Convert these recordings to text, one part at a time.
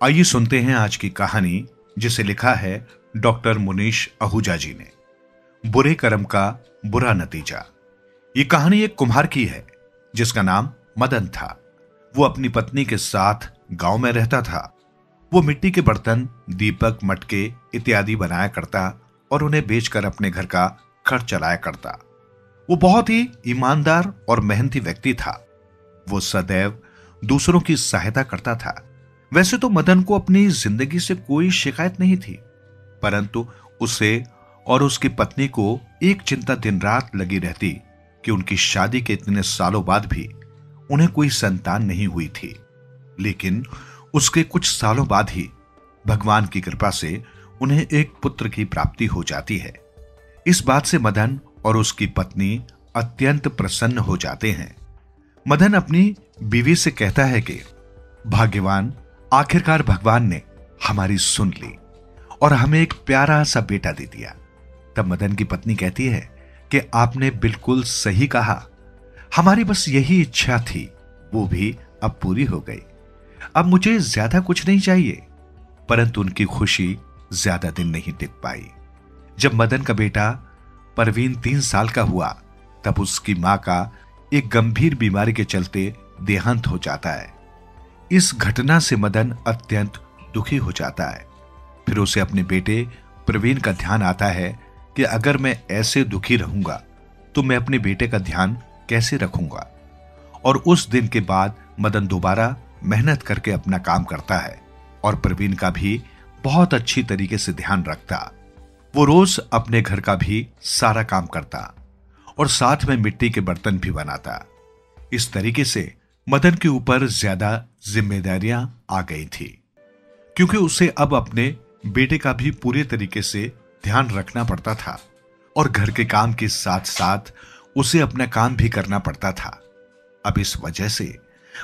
आइए सुनते हैं आज की कहानी, जिसे लिखा है डॉक्टर मुनीश आहूजा जी ने। बुरे कर्म का बुरा नतीजा। ये कहानी एक कुम्हार की है जिसका नाम मदन था। वो अपनी पत्नी के साथ गांव में रहता था। वो मिट्टी के बर्तन, दीपक, मटके इत्यादि बनाया करता और उन्हें बेचकर अपने घर का खर्च चलाया करता। वो बहुत ही ईमानदार और मेहनती व्यक्ति था। वो सदैव दूसरों की सहायता करता था। वैसे तो मदन को अपनी जिंदगी से कोई शिकायत नहीं थी, परंतु उसे और उसकी पत्नी को एक चिंता दिन रात लगी रहती कि उनकी शादी के इतने सालों बाद भी उन्हें कोई संतान नहीं हुई थी। लेकिन उसके कुछ सालों बाद ही भगवान की कृपा से उन्हें एक पुत्र की प्राप्ति हो जाती है। इस बात से मदन और उसकी पत्नी अत्यंत प्रसन्न हो जाते हैं। मदन अपनी बीवी से कहता है कि भाग्यवान, आखिरकार भगवान ने हमारी सुन ली और हमें एक प्यारा सा बेटा दे दिया। तब मदन की पत्नी कहती है कि आपने बिल्कुल सही कहा, हमारी बस यही इच्छा थी, वो भी अब पूरी हो गई। अब मुझे ज्यादा कुछ नहीं चाहिए। परंतु उनकी खुशी ज्यादा दिन नहीं टिक पाई। जब मदन का बेटा परवीन 3 साल का हुआ, तब उसकी मां का एक गंभीर बीमारी के चलते देहांत हो जाता है। इस घटना से मदन अत्यंत दुखी हो जाता है। फिर उसे अपने बेटे प्रवीण का ध्यान आता है कि अगर मैं ऐसे दुखी रहूंगा तो मैं अपने बेटे का ध्यान कैसे रखूंगा। और उस दिन के बाद मदन दोबारा मेहनत करके अपना काम करता है और प्रवीण का भी बहुत अच्छी तरीके से ध्यान रखता। वो रोज अपने घर का भी सारा काम करता और साथ में मिट्टी के बर्तन भी बनाता। इस तरीके से मदन के ऊपर ज्यादा जिम्मेदारियां आ गई थी, क्योंकि उसे अब अपने बेटे का भी पूरे तरीके से ध्यान रखना पड़ता था और घर के काम के साथ साथ उसे अपना काम भी करना पड़ता था। अब इस वजह से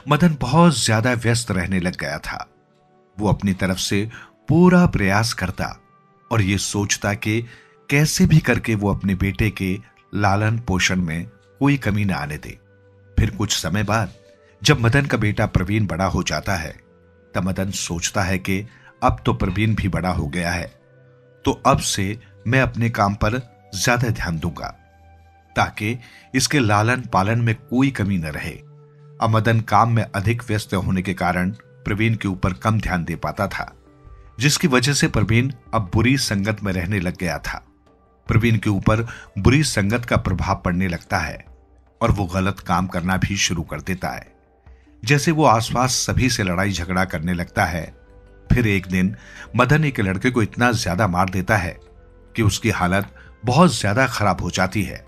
मदन बहुत ज्यादा व्यस्त रहने लग गया था। वो अपनी तरफ से पूरा प्रयास करता और ये सोचता कि कैसे भी करके वो अपने बेटे के लालन पोषण में कोई कमी न आने दे। फिर कुछ समय बाद जब मदन का बेटा प्रवीण बड़ा हो जाता है, तब मदन सोचता है कि अब तो प्रवीण भी बड़ा हो गया है, तो अब से मैं अपने काम पर ज्यादा ध्यान दूंगा ताकि इसके लालन पालन में कोई कमी न रहे। अब मदन काम में अधिक व्यस्त होने के कारण प्रवीण के ऊपर कम ध्यान दे पाता था, जिसकी वजह से प्रवीण अब बुरी संगत में रहने लग गया था। प्रवीण के ऊपर बुरी संगत का प्रभाव पड़ने लगता है और वो गलत काम करना भी शुरू कर देता है। जैसे वो आसपास सभी से लड़ाई झगड़ा करने लगता है। फिर एक दिन मदन एक लड़के को इतना ज्यादा मार देता है कि उसकी हालत बहुत ज्यादा खराब हो जाती है।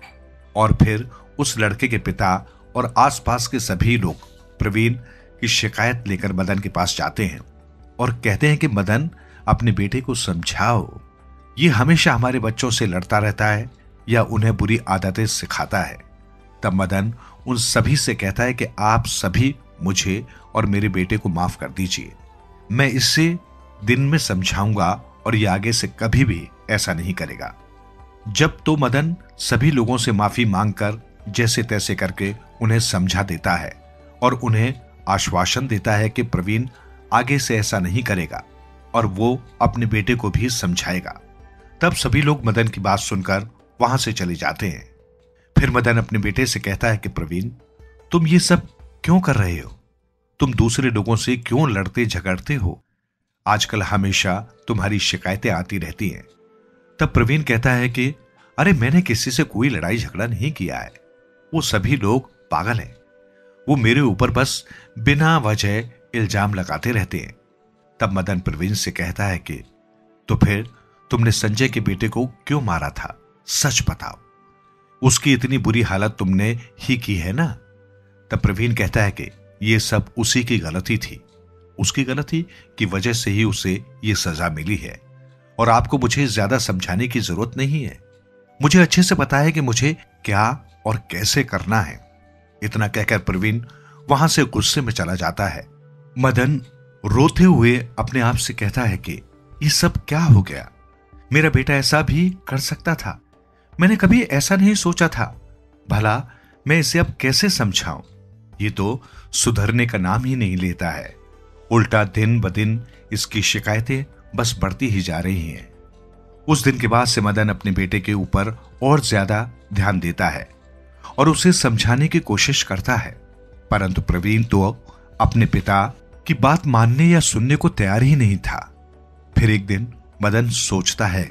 और फिर उस लड़के के पिता और आसपास के सभी लोग प्रवीण की शिकायत लेकर मदन के पास जाते हैं और कहते हैं कि मदन, अपने बेटे को समझाओ, ये हमेशा हमारे बच्चों से लड़ता रहता है या उन्हें बुरी आदतें सिखाता है। तब मदन उन सभी से कहता है कि आप सभी मुझे और मेरे बेटे को माफ कर दीजिए। मैं इससे दिन में समझाऊंगा और ये आगे से कभी भी ऐसा नहीं करेगा। जब तो मदन सभी लोगों से माफी मांगकर जैसे तैसे करके उन्हें समझा देता है और उन्हें आश्वासन देता है कि प्रवीण आगे से ऐसा नहीं करेगा और वो अपने बेटे को भी समझाएगा। तब सभी लोग मदन की बात सुनकर वहां से चले जाते हैं। फिर मदन अपने बेटे से कहता है कि प्रवीण, तुम ये सब क्यों कर रहे हो? तुम दूसरे लोगों से क्यों लड़ते झगड़ते हो? आजकल हमेशा तुम्हारी शिकायतें आती रहती हैं। तब प्रवीण कहता है कि अरे, मैंने किसी से कोई लड़ाई झगड़ा नहीं किया है। वो सभी लोग पागल हैं। वो मेरे ऊपर बस बिना वजह इल्जाम लगाते रहते हैं। तब मदन प्रवीण से कहता है कि तो फिर तुमने संजय के बेटे को क्यों मारा था? सच बताओ, उसकी इतनी बुरी हालत तुमने ही की है ना? तब प्रवीण कहता है कि ये सब उसी की गलती थी। उसकी गलती की वजह से ही उसे ये सजा मिली है और आपको मुझे ज्यादा समझाने की जरूरत नहीं है। मुझे अच्छे से पता है कि मुझे क्या और कैसे करना है। इतना कहकर प्रवीण वहां से गुस्से में चला जाता है। मदन रोते हुए अपने आप से कहता है कि ये सब क्या हो गया? मेरा बेटा ऐसा भी कर सकता था? मैंने कभी ऐसा नहीं सोचा था। भला मैं इसे अब कैसे समझाऊं? ये तो सुधरने का नाम ही नहीं लेता है। उल्टा दिन ब दिन इसकी शिकायतें बस बढ़ती ही जा रही हैं। उस दिन के बाद से मदन अपने बेटे के ऊपर और ज्यादा ध्यान देता है और उसे समझाने की कोशिश करता है, परंतु प्रवीण तो अपने पिता की बात मानने या सुनने को तैयार ही नहीं था। फिर एक दिन मदन सोचता है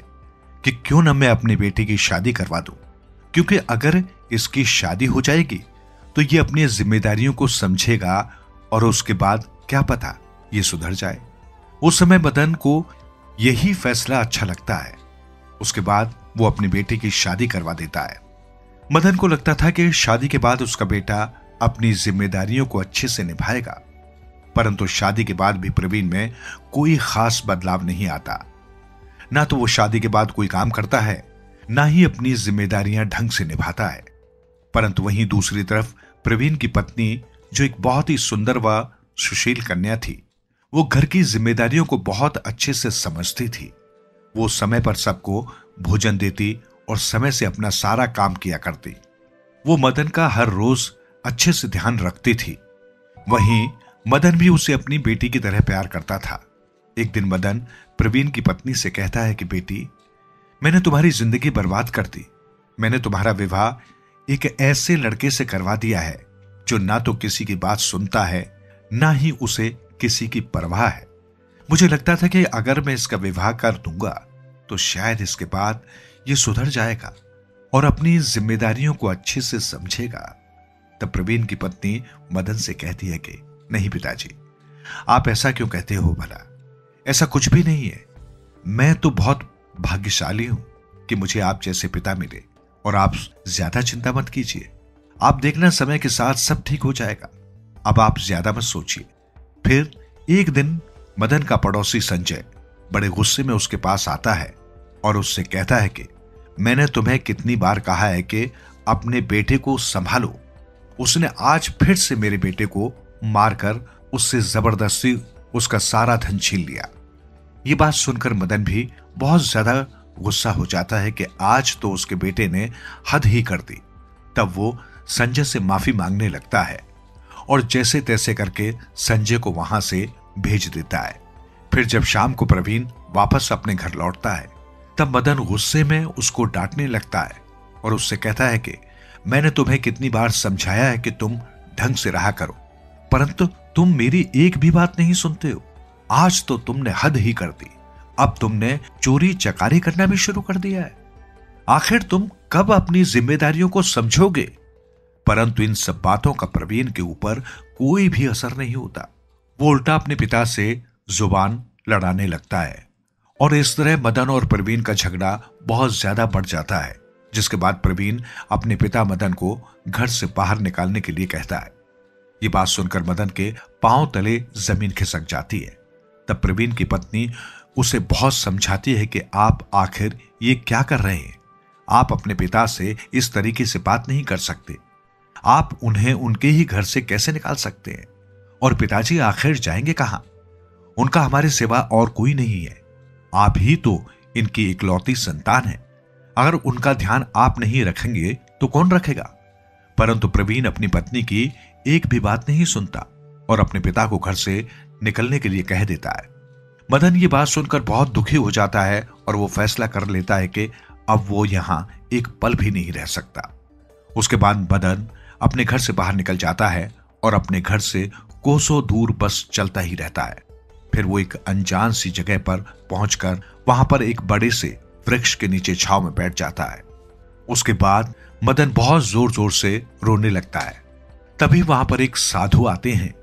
कि क्यों न मैं अपने बेटे की शादी करवा दूं, क्योंकि अगर इसकी शादी हो जाएगी तो ये अपनी जिम्मेदारियों को समझेगा और उसके बाद क्या पता ये सुधर जाए। उस समय मदन को यही फैसला अच्छा लगता है। उसके बाद वो अपने बेटे की शादी करवा देता है। मदन को लगता था कि शादी के बाद उसका बेटा अपनी जिम्मेदारियों को अच्छे से निभाएगा, परंतु शादी के बाद भी प्रवीण में कोई खास बदलाव नहीं आता। ना तो वो शादी के बाद कोई काम करता है, ना ही अपनी जिम्मेदारियां ढंग से निभाता है। परंतु वहीं दूसरी तरफ प्रवीण की पत्नी, जो एक बहुत ही सुंदर व सुशील कन्या थी, वो घर की जिम्मेदारियों को बहुत अच्छे से समझती थी। वो समय पर सबको भोजन देती और समय से अपना सारा काम किया करती। वो मदन का हर रोज अच्छे से ध्यान रखती थी। वहीं मदन भी उसे अपनी बेटी की तरह प्यार करता था। एक दिन मदन प्रवीण की पत्नी से कहता है कि बेटी, मैंने तुम्हारी जिंदगी बर्बाद कर दी। मैंने तुम्हारा विवाह एक ऐसे लड़के से करवा दिया है जो ना तो किसी की बात सुनता है, ना ही उसे किसी की परवाह है। मुझे लगता था कि अगर मैं इसका विवाह कर दूंगा तो शायद इसके बाद ये सुधर जाएगा और अपनी जिम्मेदारियों को अच्छे से समझेगा। तब प्रवीण की पत्नी मदन से कहती है कि नहीं पिताजी, आप ऐसा क्यों कहते हो भला? ऐसा कुछ भी नहीं है। मैं तो बहुत भाग्यशाली हूं कि मुझे आप जैसे पिता मिले, और आप ज्यादा चिंता मत कीजिए। आप देखना समय के साथ सब ठीक हो जाएगा। अब आप ज्यादा मत सोचिए। फिर एक दिन मदन का पड़ोसी संजय बड़े गुस्से में उसके पास आता है और उससे कहता है कि मैंने तुम्हें कितनी बार कहा है कि अपने बेटे को संभालो। उसने आज फिर से मेरे बेटे को मारकर उससे जबरदस्ती उसका सारा धन छीन लिया। ये बात सुनकर मदन भी बहुत ज्यादा गुस्सा हो जाता है कि आज तो उसके बेटे ने हद ही कर दी। तब वो संजय से माफी मांगने लगता है और जैसे तैसे करके संजय को वहां से भेज देता है। फिर जब शाम को प्रवीण वापस अपने घर लौटता है, तब मदन गुस्से में उसको डांटने लगता है और उससे कहता है कि मैंने तुम्हें कितनी बार समझाया है कि तुम ढंग से रहा करो, परंतु तुम मेरी एक भी बात नहीं सुनते हो। आज तो तुमने हद ही कर दी। अब तुमने चोरी चकारी करना भी शुरू कर दिया है। आखिर तुम कब अपनी जिम्मेदारियों को समझोगे? परंतु इन सब बातों का प्रवीण के ऊपर कोई भी असर नहीं होता। वो उल्टा अपने पिता से जुबान लड़ाने लगता है और इस तरह मदन और प्रवीण का झगड़ा बहुत ज्यादा बढ़ जाता है, जिसके बाद प्रवीण अपने पिता मदन को घर से बाहर निकालने के लिए कहता है। ये बात सुनकर मदन के पांव तले जमीन खिसक जाती है। तब प्रवीण की पत्नी उसे बहुत समझाती है कि आप आखिर ये क्या कर रहे हैं? आप अपने पिता से इस तरीके से बात नहीं कर सकते। आप उन्हें उनके ही घर से कैसे निकाल सकते हैं? और पिताजी आखिर जाएंगे कहां? उनका हमारे सिवा और कोई नहीं है। आप ही तो इनकी इकलौती संतान है। अगर उनका ध्यान आप नहीं रखेंगे तो कौन रखेगा? परंतु प्रवीण अपनी पत्नी की एक भी बात नहीं सुनता और अपने पिता को घर से निकलने के लिए कह देता है। मदन ये बात सुनकर बहुत दुखी हो जाता है और वो फैसला कर लेता है कि अब वो यहां एक पल भी नहीं रह सकता। उसके बाद मदन अपने घर से बाहर निकल जाता है और अपने घर से कोसों दूर बस चलता ही रहता है। फिर वो एक अनजान सी जगह पर पहुंचकर वहां पर एक बड़े से वृक्ष के नीचे छांव में बैठ जाता है। उसके बाद मदन बहुत जोर जोर से रोने लगता है। तभी वहां पर एक साधु आते हैं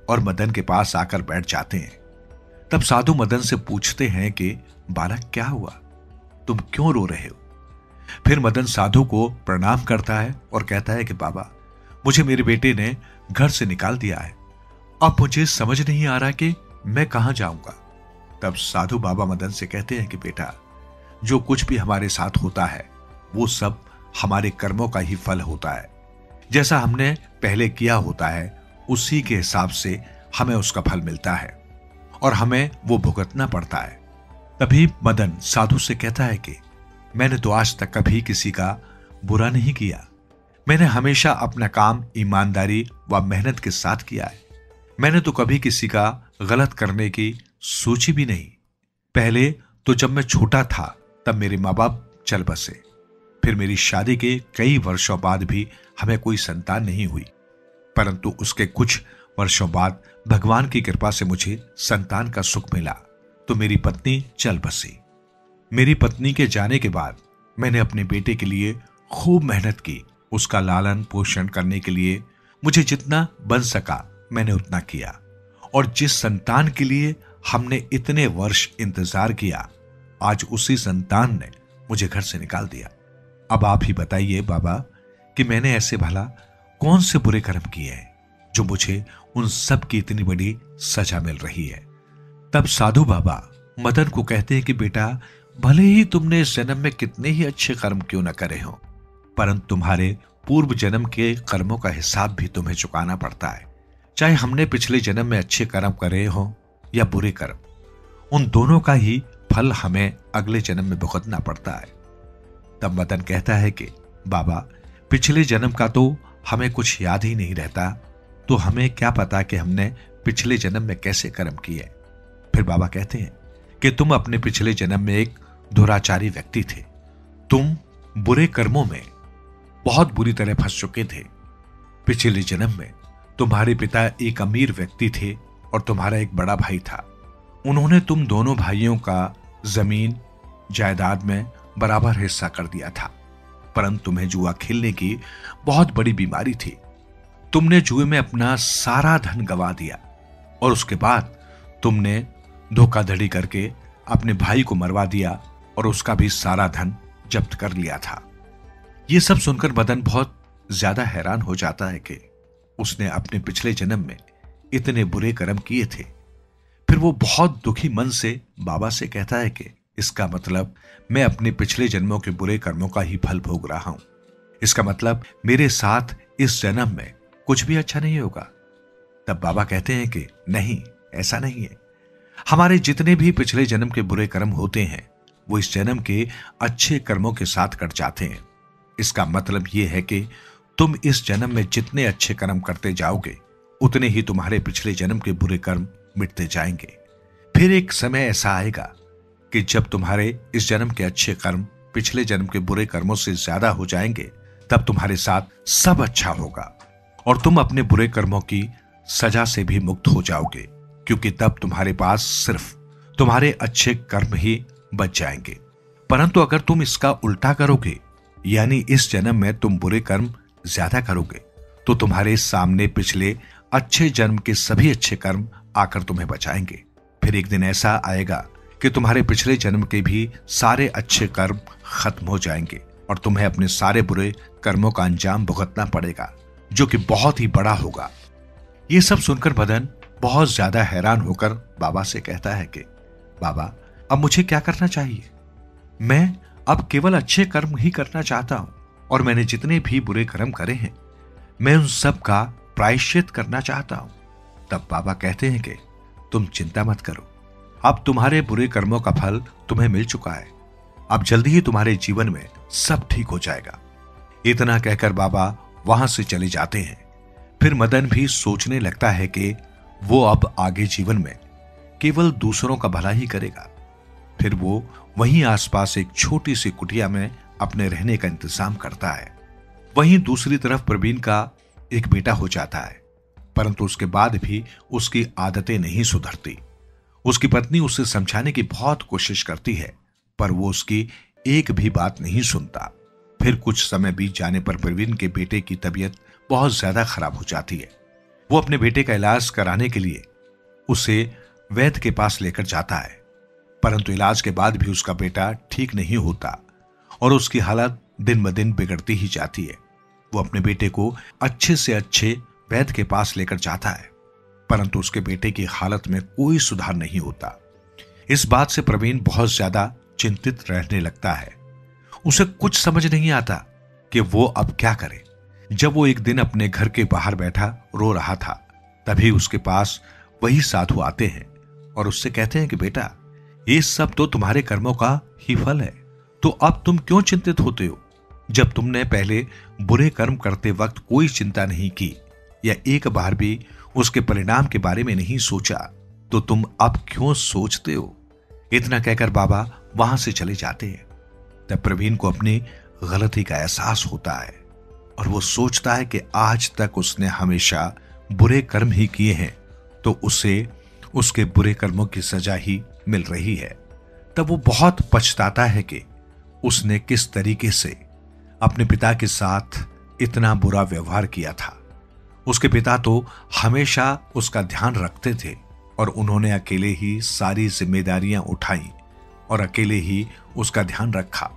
और मदन के पास आकर बैठ जाते हैं। तब साधु मदन से पूछते हैं कि बालक क्या हुआ, तुम क्यों रो रहे हो? फिर मदन साधु को प्रणाम करता है और कहता है कि बाबा, मुझे मेरे बेटे ने घर से निकाल दिया है। अब मुझे समझ नहीं आ रहा कि मैं कहां जाऊंगा। तब साधु बाबा मदन से कहते हैं कि बेटा, जो कुछ भी हमारे साथ होता है वो सब हमारे कर्मों का ही फल होता है। जैसा हमने पहले किया होता है उसी के हिसाब से हमें उसका फल मिलता है और हमें वो भुगतना पड़ता है। तभी मदन साधु से कहता है कि मैंने तो आज तक कभी किसी का बुरा नहीं किया। मैंने हमेशा अपना काम ईमानदारी व मेहनत के साथ किया है। मैंने तो कभी किसी का गलत करने की सोची भी नहीं। पहले तो जब मैं छोटा था तब मेरे माँ बाप चल बसे। फिर मेरी शादी के कई वर्षों बाद भी हमें कोई संतान नहीं हुई, परंतु उसके कुछ वर्षों बाद भगवान की कृपा से मुझे संतान का सुख मिला तो मेरी पत्नी चल बसी। मेरी पत्नी के जाने के बाद मैंने अपने बेटे के लिए खूब मेहनत की। उसका लालन पोषण करने के लिए मुझे जितना बन सका मैंने उतना किया, और जिस संतान के लिए हमने इतने वर्ष इंतजार किया, आज उसी संतान ने मुझे घर से निकाल दिया। अब आप ही बताइए बाबा कि मैंने ऐसे भला कौन से बुरे कर्म किए हैं जो मुझे उन सब की इतनी बड़ी सजा मिल रही है। तब साधु बाबा मदन को कहते हैं कि बेटा, भले ही तुमने इस जन्म में कितने ही अच्छे कर्म क्यों न करे हो, परंतु तुम्हारे पूर्व जन्म के कर्मों का हिसाब भी तुम्हें चुकाना पड़ता है। चाहे हमने पिछले जन्म में अच्छे कर्म करे हो या बुरे कर्म, उन दोनों का ही फल हमें अगले जन्म में भुगतना पड़ता है। तब मदन कहता है कि बाबा, पिछले जन्म का तो हमें कुछ याद ही नहीं रहता, तो हमें क्या पता कि हमने पिछले जन्म में कैसे कर्म किए। फिर बाबा कहते हैं कि तुम अपने पिछले जन्म में एक दुराचारी व्यक्ति थे। तुम बुरे कर्मों में बहुत बुरी तरह फंस चुके थे। पिछले जन्म में तुम्हारे पिता एक अमीर व्यक्ति थे और तुम्हारा एक बड़ा भाई था। उन्होंने तुम दोनों भाइयों का जमीन जायदाद में बराबर हिस्सा कर दिया था, परंतु तुम्हें जुआ खेलने की बहुत बड़ी बीमारी थी। तुमने जुए में अपना सारा धन गंवा दिया और उसके बाद तुमने धोखाधड़ी करके अपने भाई को मरवा दिया और उसका भी सारा धन जब्त कर लिया था। यह सब सुनकर मदन बहुत ज्यादा हैरान हो जाता है कि उसने अपने पिछले जन्म में इतने बुरे कर्म किए थे। फिर वो बहुत दुखी मन से बाबा से कहता है कि इसका मतलब मैं अपने पिछले जन्मों के बुरे कर्मों का ही फल भोग रहा हूं। इसका मतलब मेरे साथ इस जन्म में कुछ भी अच्छा नहीं होगा। तब बाबा कहते हैं कि नहीं, ऐसा नहीं है। हमारे जितने भी पिछले जन्म के बुरे कर्म होते हैं वो इस जन्म के अच्छे कर्मों के साथ कट जाते हैं। इसका मतलब यह है कि तुम इस जन्म में जितने अच्छे कर्म करते जाओगे उतने ही तुम्हारे पिछले जन्म के बुरे कर्म मिटते जाएंगे। फिर एक समय ऐसा आएगा कि जब तुम्हारे इस जन्म के अच्छे कर्म पिछले जन्म के बुरे कर्मों से ज्यादा हो जाएंगे, तब तुम्हारे साथ सब अच्छा होगा और तुम अपने बुरे कर्मों की सजा से भी मुक्त हो जाओगे, क्योंकि तब तुम्हारे पास सिर्फ तुम्हारे अच्छे कर्म ही बच जाएंगे। परंतु अगर तुम इसका उल्टा करोगे, यानी इस जन्म में तुम बुरे कर्म ज्यादा करोगे, तो तुम्हारे सामने पिछले अच्छे जन्म के सभी अच्छे कर्म आकर तुम्हें बचाएंगे। फिर एक दिन ऐसा आएगा कि तुम्हारे पिछले जन्म के भी सारे अच्छे कर्म खत्म हो जाएंगे और तुम्हें अपने सारे बुरे कर्मों का अंजाम भुगतना पड़ेगा, जो कि बहुत ही बड़ा होगा। ये सब सुनकर मदन बहुत ज्यादा हैरान होकर बाबा से कहता है कि बाबा, अब मुझे क्या करना चाहिए? मैं अब केवल अच्छे कर्म ही करना चाहता हूं और मैंने जितने भी बुरे कर्म करे हैं मैं उन सब का प्रायश्चित करना चाहता हूं। तब बाबा कहते हैं कि तुम चिंता मत करो, अब तुम्हारे बुरे कर्मों का फल तुम्हें मिल चुका है। अब जल्दी ही तुम्हारे जीवन में सब ठीक हो जाएगा। इतना कहकर बाबा वहां से चले जाते हैं। फिर मदन भी सोचने लगता है कि वो अब आगे जीवन में केवल दूसरों का भला ही करेगा। फिर वो वहीं आसपास एक छोटी सी कुटिया में अपने रहने का इंतजाम करता है। वहीं दूसरी तरफ प्रवीण का एक बेटा हो जाता है, परंतु उसके बाद भी उसकी आदतें नहीं सुधरती। उसकी पत्नी उसे समझाने की बहुत कोशिश करती है, पर वो उसकी एक भी बात नहीं सुनता। फिर कुछ समय बीत जाने पर प्रवीण के बेटे की तबीयत बहुत ज्यादा खराब हो जाती है। वो अपने बेटे का इलाज कराने के लिए उसे वैद्य के पास लेकर जाता है, परंतु इलाज के बाद भी उसका बेटा ठीक नहीं होता और उसकी हालत दिन ब दिन बिगड़ती ही जाती है। वो अपने बेटे को अच्छे से अच्छे वैद्य के पास लेकर जाता है, परंतु उसके बेटे की हालत में कोई सुधार नहीं होता। इस बात से प्रवीण बहुत ज्यादा चिंतित रहने लगता है। उसे कुछ समझ नहीं आता कि वो अब क्या करे। जब वो एक दिन अपने घर के बाहर बैठा रो रहा था, तभी उसके पास वही साधु आते हैं और उससे कहते हैं कि बेटा, ये सब तो तुम्हारे कर्मों का ही फल है, तो अब तुम क्यों चिंतित होते हो? जब तुमने पहले बुरे कर्म करते वक्त कोई चिंता नहीं की या एक बार भी उसके परिणाम के बारे में नहीं सोचा तो तुम अब क्यों सोचते हो? इतना कहकर बाबा वहां से चले जाते हैं। तब प्रवीण को अपनी गलती का एहसास होता है और वो सोचता है कि आज तक उसने हमेशा बुरे कर्म ही किए हैं, तो उसे उसके बुरे कर्मों की सजा ही मिल रही है। तब वो बहुत पछताता है कि उसने किस तरीके से अपने पिता के साथ इतना बुरा व्यवहार किया था। उसके पिता तो हमेशा उसका ध्यान रखते थे और उन्होंने अकेले ही सारी जिम्मेदारियां उठाई और अकेले ही उसका ध्यान रखा,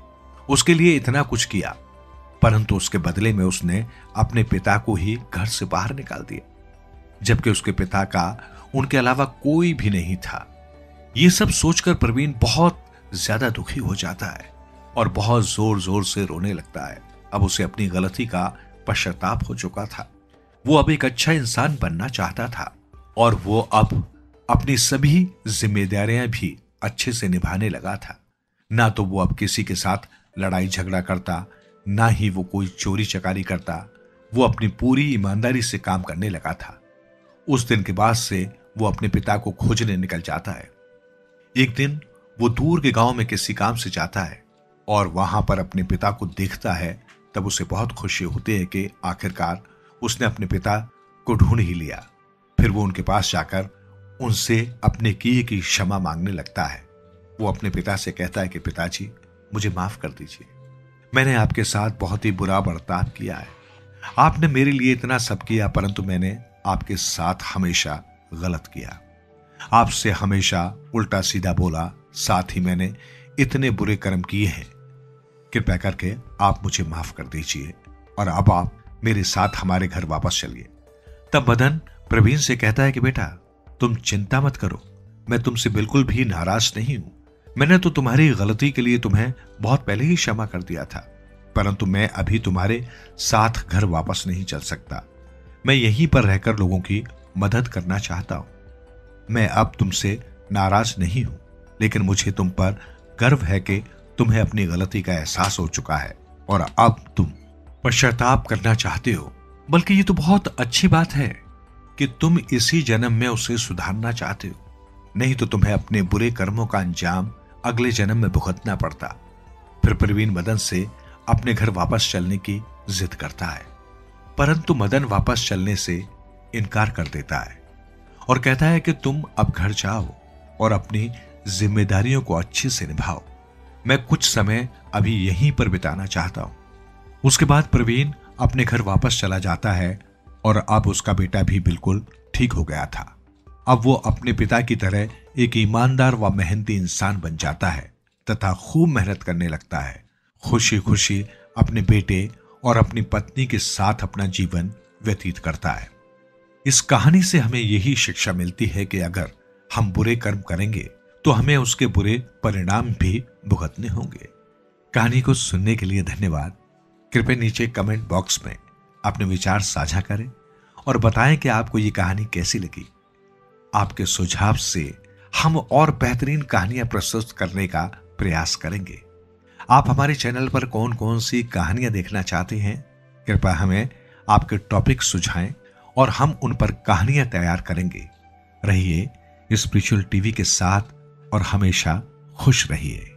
उसके लिए इतना कुछ किया, परंतु उसके बदले में उसने अपने पिता को ही घर से बाहर निकाल दिया, जबकि उसके पिता का उनके अलावा कोई भी नहीं था। ये सब सोचकर प्रवीण बहुत ज्यादा दुखी हो जाता है और बहुत जोर जोर से रोने लगता है। अब उसे अपनी गलती का पश्चाताप हो चुका था। वो अब एक अच्छा इंसान बनना चाहता था और वो अब अपनी सभी जिम्मेदारियां भी अच्छे से निभाने लगा था। ना तो वो अब किसी के साथ लड़ाई झगड़ा करता, ना ही वो कोई चोरी चकारी करता। वो अपनी पूरी ईमानदारी से काम करने लगा था। उस दिन के बाद से वो अपने पिता को खोजने निकल जाता है। एक दिन वो दूर के गांव में किसी काम से जाता है और वहां पर अपने पिता को देखता है। तब उसे बहुत खुशी होती है कि आखिरकार उसने अपने पिता को ढूंढ ही लिया। फिर वो उनके पास जाकर उनसे अपने किए की क्षमा मांगने लगता है। वो अपने पिता से कहता है कि पिताजी, मुझे माफ कर दीजिए, मैंने आपके साथ बहुत ही बुरा बर्ताव किया है। आपने मेरे लिए इतना सब किया, परंतु मैंने आपके साथ हमेशा गलत किया, आपसे हमेशा उल्टा सीधा बोला, साथ ही मैंने इतने बुरे कर्म किए हैं। कृपया करके आप मुझे माफ कर दीजिए और अब आप मेरे साथ हमारे घर वापस चलिए। तब मदन प्रवीण से कहता है कि बेटा, तुम चिंता मत करो, मैं तुमसे बिल्कुल भी नाराज नहीं हूं। मैंने तो तुम्हारी गलती के लिए तुम्हें बहुत पहले ही क्षमा कर दिया था, परंतु मैं अभी तुम्हारे साथ घर वापस नहीं चल सकता। मैं यहीं पर रहकर लोगों की मदद करना चाहता हूं। मैं अब तुमसे नाराज नहीं हूं, लेकिन मुझे तुम पर गर्व है कि तुम्हें अपनी गलती का एहसास हो चुका है और अब तुम पश्चाताप करना चाहते हो। बल्कि ये तो बहुत अच्छी बात है कि तुम इसी जन्म में उसे सुधारना चाहते हो, नहीं तो तुम्हें अपने बुरे कर्मों का अंजाम अगले जन्म में भुगतना पड़ता। फिर प्रवीण मदन से अपने घर वापस चलने की जिद करता है, परंतु मदन वापस चलने से इनकार कर देता है और कहता है कि तुम अब घर जाओ और अपनी जिम्मेदारियों को अच्छे से निभाओ। मैं कुछ समय अभी यहीं पर बिताना चाहता हूं। उसके बाद प्रवीण अपने घर वापस चला जाता है और अब उसका बेटा भी बिल्कुल ठीक हो गया था। अब वो अपने पिता की तरह एक ईमानदार व मेहनती इंसान बन जाता है तथा खूब मेहनत करने लगता है। खुशी खुशी अपने बेटे और अपनी पत्नी के साथ अपना जीवन व्यतीत करता है। इस कहानी से हमें यही शिक्षा मिलती है कि अगर हम बुरे कर्म करेंगे तो हमें उसके बुरे परिणाम भी भुगतने होंगे। कहानी को सुनने के लिए धन्यवाद। कृपया नीचे कमेंट बॉक्स में अपने विचार साझा करें और बताएं कि आपको ये कहानी कैसी लगी। आपके सुझाव से हम और बेहतरीन कहानियां प्रस्तुत करने का प्रयास करेंगे। आप हमारे चैनल पर कौन कौन सी कहानियां देखना चाहते हैं, कृपया हमें आपके टॉपिक सुझाएं और हम उन पर कहानियां तैयार करेंगे। रहिए स्पिरिचुअल टीवी के साथ और हमेशा खुश रहिए।